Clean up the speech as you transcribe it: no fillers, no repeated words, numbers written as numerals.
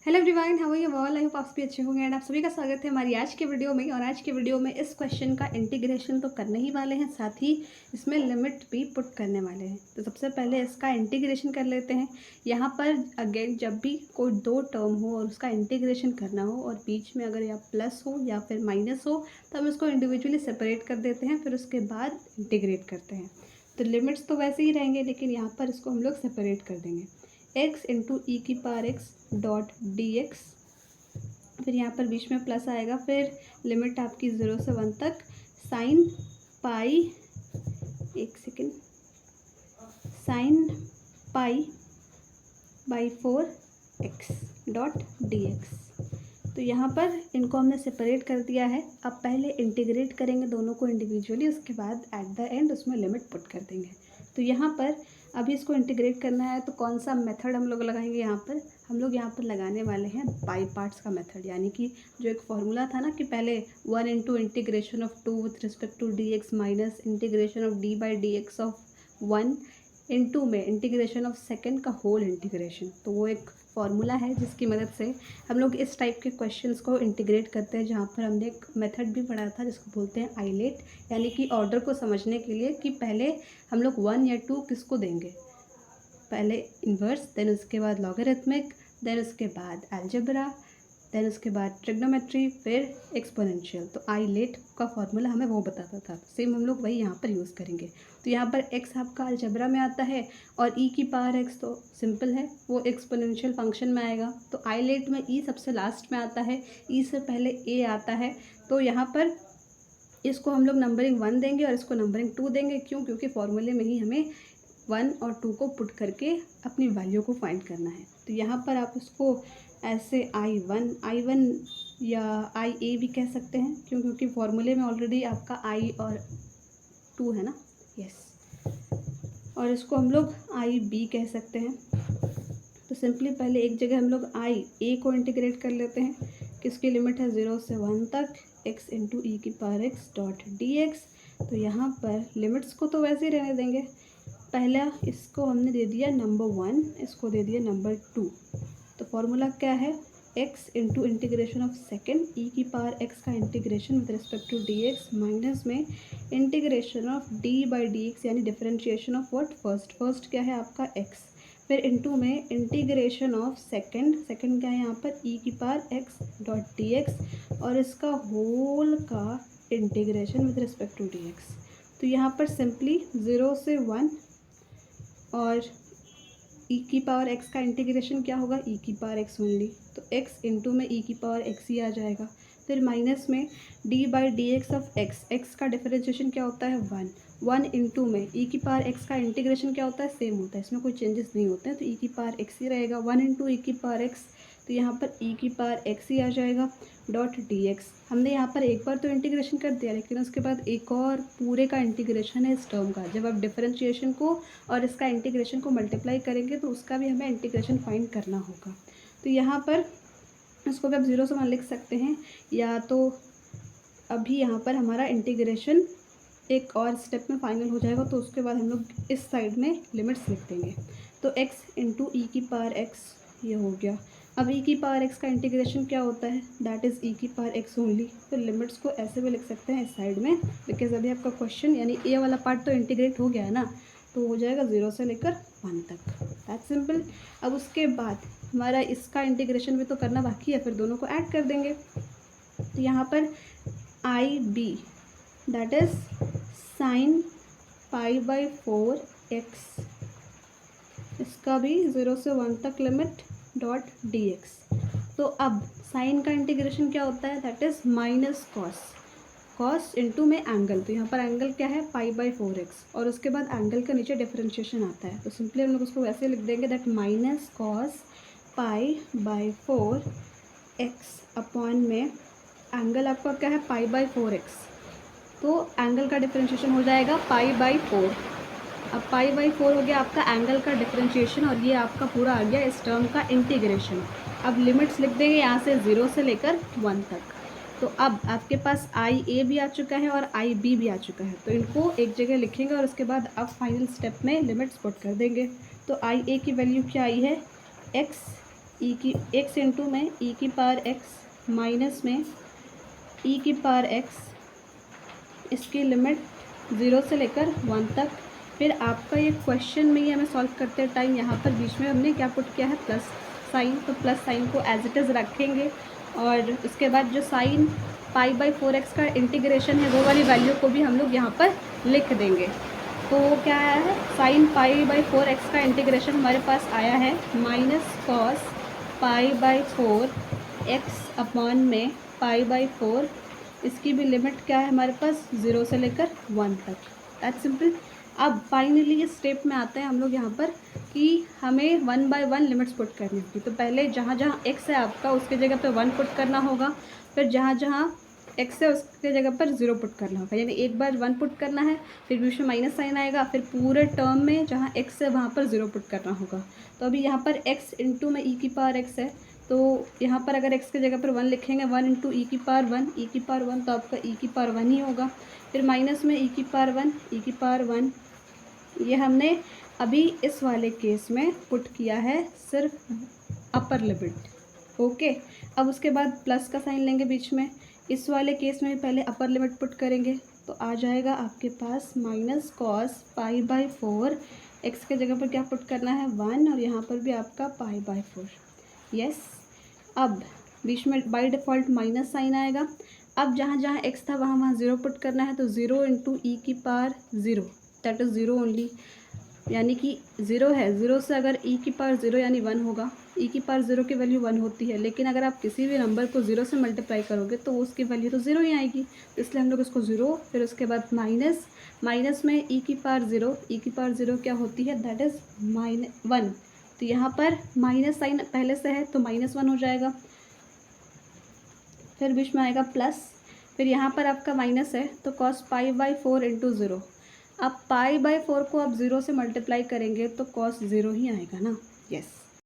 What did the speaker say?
Hello everyone, how are you all. I hope आप सभी अच्छे होंगे एंड आप सभी का स्वागत है हमारी आज के वीडियो में। और आज के वीडियो में इस क्वेश्चन का इंटीग्रेशन तो करने ही वाले हैं, साथ ही इसमें लिमिट भी पुट करने वाले हैं। तो सबसे पहले इसका इंटीग्रेशन कर लेते हैं। यहाँ पर अगेन जब भी कोई दो टर्म हो और उसका इंटीग्रेशन करना हो और बीच में अगर या प्लस हो या फिर माइनस हो तो हम इसको इंडिविजुअली सेपरेट कर देते हैं, फिर उसके बाद इंटीग्रेट करते हैं। तो लिमिट्स तो वैसे ही रहेंगे, लेकिन यहाँ पर इसको हम लोग सेपरेट कर देंगे। एक्स इंटू ई की power x dot d x, फिर यहाँ पर बीच में प्लस आएगा, फिर लिमिट आपकी 0 से 1 तक साइन पाई, एक second, sine pi by 4x dot d x. तो यहाँ पर इनको हमने सेपरेट कर दिया है। अब पहले इंटीग्रेट करेंगे दोनों को इंडिविजुअली, उसके बाद एट द एंड उसमें लिमिट पुट कर देंगे। तो यहाँ पर अभी इसको इंटीग्रेट करना है, तो कौन सा मेथड हम लोग लगाएंगे यहाँ पर? हम लोग यहाँ पर लगाने वाले हैं बाई पार्ट्स का मेथड, यानी कि जो एक फॉर्मूला था ना कि पहले 1 into integration of 2 with respect to D x minus integration of D by D x of 1 into में इंटीग्रेशन ऑफ सेकेंड का होल इंटीग्रेशन। तो वो एक फॉर्मूला है जिसकी मदद से हम लोग इस टाइप के क्वेश्चंस को इंटीग्रेट करते हैं, जहाँ पर हमने एक मेथड भी पढ़ा था जिसको बोलते हैं आइलेट, यानी कि ऑर्डर को समझने के लिए कि पहले हम लोग 1 या 2 किसको देंगे। पहले इन्वर्स, देन उसके बाद लॉगरिथमिक, देन उसके बाद अलजेब्रा, देन उसके बाद ट्रिग्नोमेट्री, फिर एक्सपोनेंशियल। तो आइलेट का फॉर्मूला हमें वो बताता था, सेम हम लोग वही यहाँ पर यूज़ करेंगे। तो यहाँ पर x आपका अलजेब्रा में आता है और e की पावर x तो सिंपल है, वो एक्सपोनेंशियल फंक्शन में आएगा। तो आइलेट में e सबसे लास्ट में आता है, e से पहले a आता है। तो यहाँ पर इसको हम लोग नंबरिंग 1 देंगे और इसको नंबरिंग 2 देंगे। क्यों? क्योंकि फॉर्मूले में ही हमें 1 और 2 को पुट करके अपनी वैल्यू को फाइंड करना है। तो यहाँ पर आप इसको ऐसे I1 या IA भी कह सकते हैं, क्यों? क्योंकि फॉर्मूले में ऑलरेडी आपका I और 2 है ना, यस। और इसको हम लोग IB कह सकते हैं। तो सिंपली पहले एक जगह हम लोग A को इंटीग्रेट कर लेते हैं, किसकी लिमिट है 0 से 1 तक x इंटू ई की power x dot d x. तो यहाँ पर लिमिट्स को तो वैसे ही रहने देंगे। पहला इसको हमने दे दिया नंबर 1, इसको दे दिया नंबर 2। तो फॉर्मूला क्या है? x into integration of second E की पावर x का integration with respect to D x minus में integration of D by D X, यानी डिफरेंशिएशन ऑफ व्हाट? फर्स्ट क्या है आपका x, फिर इंटू में इंटीग्रेशन ऑफ सेकेंड क्या है यहाँ पर? ई की power x dot d x, और इसका होल का integration with respect to D x. तो यहाँ पर सिंपली 0 से 1 और e की पावर x का इंटीग्रेशन क्या होगा? e की पावर x ओनली। तो x इंटू में e की पावर x ही आ जाएगा। फिर माइनस में d by D x of x का डिफरेंशिएशन क्या होता है? 1 इंटू में e की पावर x का इंटीग्रेशन क्या होता है? सेम होता है, इसमें कोई चेंजेस नहीं होते हैं। तो e की पावर x ही रहेगा, 1 इंटू ई की पावर x। तो यहाँ पर e की पावर x ही आ जाएगा डॉट डी एक्स। हमने यहाँ पर एक बार तो इंटीग्रेशन कर दिया, लेकिन उसके बाद एक और पूरे का इंटीग्रेशन है इस टर्म का। जब आप डिफरेंशिएशन को और इसका इंटीग्रेशन को मल्टीप्लाई करेंगे तो उसका भी हमें इंटीग्रेशन फाइंड करना होगा। तो यहाँ पर इसको भी आप 0 से 1 लिख सकते हैं, या तो अभी यहाँ पर हमारा इंटीग्रेशन एक और स्टेप में फाइनल हो जाएगा, तो उसके बाद हम लोग इस साइड में लिमिट्स लिख देंगे। तो x इंटू ई की पावर x ये हो गया। अब e की पावर x का इंटीग्रेशन क्या होता है? दैट इज़ e की पावर x ओनली। तो लिमिट्स को ऐसे भी लिख सकते हैं इस साइड में, बिकॉज अभी आपका क्वेश्चन यानी ए वाला पार्ट तो इंटीग्रेट हो गया है ना, तो हो जाएगा 0 से लेकर 1 तक। That simple. अब उसके बाद हमारा इसका इंटीग्रेशन भी तो करना बाकी है, फिर दोनों को ऐड कर देंगे। तो यहाँ पर IB that is sine pi by 4x, इसका भी 0 से 1 तक लिमिट डॉट डी एक्स। तो अब साइन का इंटीग्रेशन क्या होता है? That is minus cos into में एंगल। तो यहाँ पर एंगल क्या है? पाई बाई 4x, और उसके बाद एंगल का नीचे डिफरेंशिएशन आता है। तो सिंपली हम लोग उसको वैसे लिख देंगे that minus cos pi by 4x upon में एंगल आपका क्या है? Pi by 4x। तो एंगल का डिफरेंशिएशन हो जाएगा पाई बाई 4। अब पाई बाई 4 हो गया आपका एंगल का डिफरेंशिएशन, और ये आपका पूरा आ गया इस टर्म का इंटीग्रेशन। अब लिमिट्स लिख देंगे यहाँ से 0 से लेकर 1 तक। तो अब आपके पास IA भी आ चुका है और IB भी आ चुका है, तो इनको एक जगह लिखेंगे और उसके बाद अब फाइनल स्टेप में लिमिट्स पुट कर देंगे। तो IA की वैल्यू क्या आई है? x ई की एक्स इंटू में ई की पावर एक्स माइनस में ई की पावर एक्स, इसकी लिमिट 0 से लेकर 1 तक। फिर आपका ये क्वेश्चन में ही हमें सॉल्व करते टाइम यहाँ पर बीच में हमने क्या पुट किया है, प्लस साइन। तो प्लस साइन को एज इट इज़ रखेंगे और उसके बाद जो साइन π/4x का इंटीग्रेशन है वो वाली वैल्यू को भी हम लोग यहाँ पर लिख देंगे। तो क्या आया है, साइन π/4x का इंटीग्रेशन हमारे पास आया है माइनस कॉस π/4x अपॉन में π/4। इसकी भी लिमिट क्या है हमारे पास, 0 से लेकर 1 तक। That's simple. अब फाइनली इस स्टेप में आते हैं हम लोग यहाँ पर कि हमें 1 बाय 1 लिमिट्स पुट करनी होगी। तो पहले जहाँ जहाँ x है आपका उसके जगह पे 1 पुट करना होगा, फिर जहाँ जहाँ x है उसके जगह पर 0 पुट करना होगा। यानी एक बार 1 पुट करना है, फिर बीच में माइनस साइन आएगा, फिर पूरे टर्म में जहाँ x है वहाँ पर 0 पुट करना होगा। तो अभी यहाँ पर x इंटू में ई की पावर x है, तो यहाँ पर अगर x की जगह पर 1 लिखेंगे, 1 इंटू ई की पावर 1, ई की पावर 1 तो आपका ई की पावर 1 ही होगा। फिर माइनस में ई की पावर 1, ई की पावर 1। ये हमने अभी इस वाले केस में पुट किया है सिर्फ अपर लिमिट। ओके, अब उसके बाद प्लस का साइन लेंगे बीच में। इस वाले केस में पहले अपर लिमिट पुट करेंगे तो आ जाएगा आपके पास माइनस कॉस π/4। एक्स के जगह पर क्या पुट करना है, 1, और यहाँ पर भी आपका π/4। यस, अब बीच में बाय डिफ़ॉल्ट माइनस साइन आएगा। अब जहाँ जहाँ x था वहाँ वहाँ 0 पुट करना है, तो 0 इंटू ई की पावर 0, दैट इज़ 0 ओनली। यानी कि 0 है, 0 से अगर ई की पावर 0 यानी 1 होगा। ई की पावर 0 की वैल्यू 1 होती है, लेकिन अगर आप किसी भी नंबर को 0 से मल्टीप्लाई करोगे तो उसकी वैल्यू तो 0 ही आएगी। इसलिए हम लोग इसको 0, फिर उसके बाद माइनस, माइनस में ई की पावर 0, ई की पावर 0 क्या होती है, दैट इज़ -1। तो यहाँ पर माइनस साइन पहले से है तो -1 हो जाएगा। फिर बीच में आएगा प्लस, फिर यहाँ पर आपका माइनस है तो कॉस π/4 इंटू 0। अब π/4 को आप 0 से मल्टीप्लाई करेंगे तो कॉस 0 ही आएगा ना। यस,